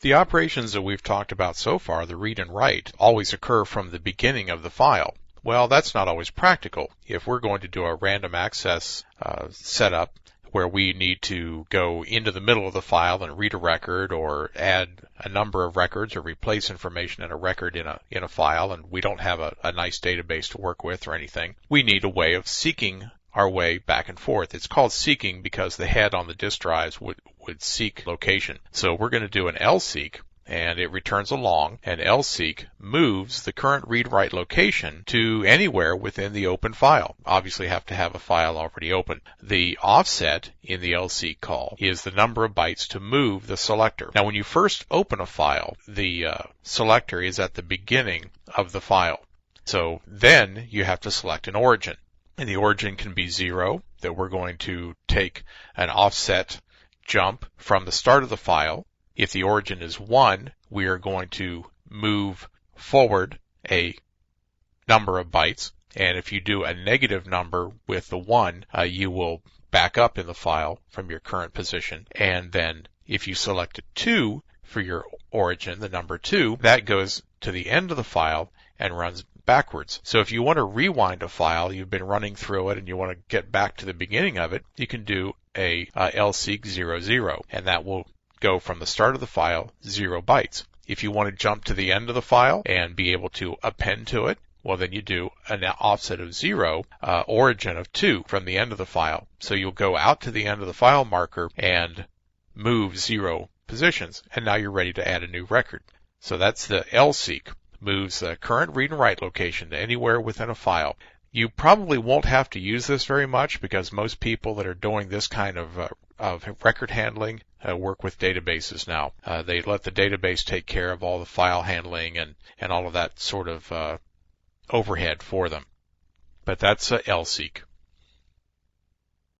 The operations that we've talked about so far, the read and write, always occur from the beginning of the file. Well, that's not always practical. If we're going to do a random access setup where we need to go into the middle of the file and read a record or add a number of records or replace information in a record in a file, and we don't have a nice database to work with or anything, we need a way of seeking our way back and forth. It's called seeking because the head on the disk drives would seek location. So we're going to do an Lseek, and it returns a long, and Lseek moves the current read-write location to anywhere within the open file. Obviously have to have a file already open. The offset in the Lseek call is the number of bytes to move the selector. Now when you first open a file, the selector is at the beginning of the file. So then you have to select an origin. And the origin can be 0, that we're going to take an offset jump from the start of the file. If the origin is 1, we are going to move forward a number of bytes. And if you do a negative number with the 1, you will back up in the file from your current position. And then if you select a 2 for your origin, the number 2, that goes to the end of the file and runs backwards. So if you want to rewind a file, you've been running through it and you want to get back to the beginning of it, you can do a Lseek 00, and that will go from the start of the file 0 bytes. If you want to jump to the end of the file and be able to append to it, well then you do an offset of 0, origin of 2 from the end of the file. So you'll go out to the end of the file marker and move 0 positions, and now you're ready to add a new record. So that's the Lseek. Moves the current read and write location to anywhere within a file. You probably won't have to use this very much because most people that are doing this kind of record handling work with databases now. They let the database take care of all the file handling and all of that sort of overhead for them. But that's Lseek.